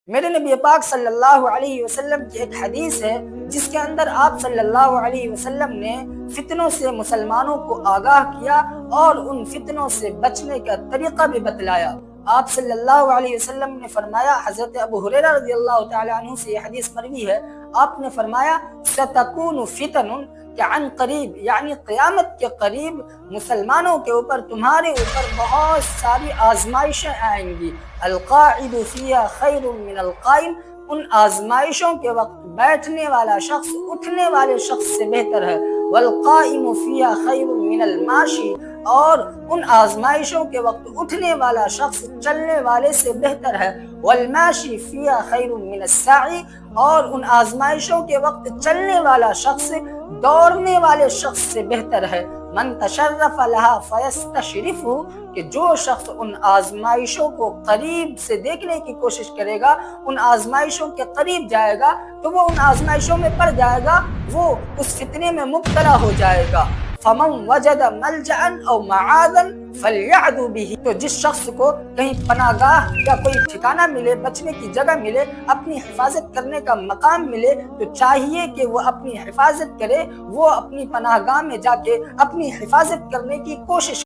میرے نبی پاک صلی اللہ علیہ وسلم کی ایک حدیث ہے جس کے اندر آپ صلی اللہ علیہ وسلم نے فتنوں سے مسلمانوں کو آگاہ کیا اور ان فتنوں سے بچنے کا طریقہ بھی بتلایا۔ آپ صلی اللہ علیہ وسلم نے فرمایا، حضرت ابو ہریرہ رضی اللہ تعالی عنہ سے یہ حدیث مروی ہے، آپ نے فرمایا ستکون فتن کہ عن قریب، یعنی قیامت کے قریب مسلمانوں کے اوپر، تمہارے اوپر بہت ساری آزمائشیں آئیں گی۔ القاعد فیہا خیر من القائم، ان آزمائشوں کے وقت بیٹھنے والا شخص اٹھنے والے شخص سے بہتر ہے۔ والقائم فیہا خیر من الماشی، اور ان آزمائشوں کے وقت اٹھنے والا شخص چلنے والے سے بہتر ہے۔ والماشی فیہا خیر من الساعی، اور ان آزمائشوں کے وقت چلنے والا شخص دوڑنے والے شخص سے بہتر ہے۔ من تشرف لہا فیستشرف، کہ جو شخص ان آزمائشوں کو قریب سے دیکھنے کی کوشش کرے گا، ان آزمائشوں کے قریب جائے گا تو وہ ان آزمائشوں میں پڑ جائے گا، وہ اس فتنے میں مبتلا ہو جائے گا۔ فمن وجد ملجأ او معاذا فلیعذ بہ، تو جس شخص کو کہیں پناہ گاہ یا کوئی ٹھکانہ ملے، بچنے کی جگہ ملے، اپنی حفاظت کرنے کا مقام ملے، تو چاہیے کہ وہ اپنی حفاظت کرے، وہ اپنی پناہ گاہ میں جا کے اپنی حفاظت کرنے کی کوشش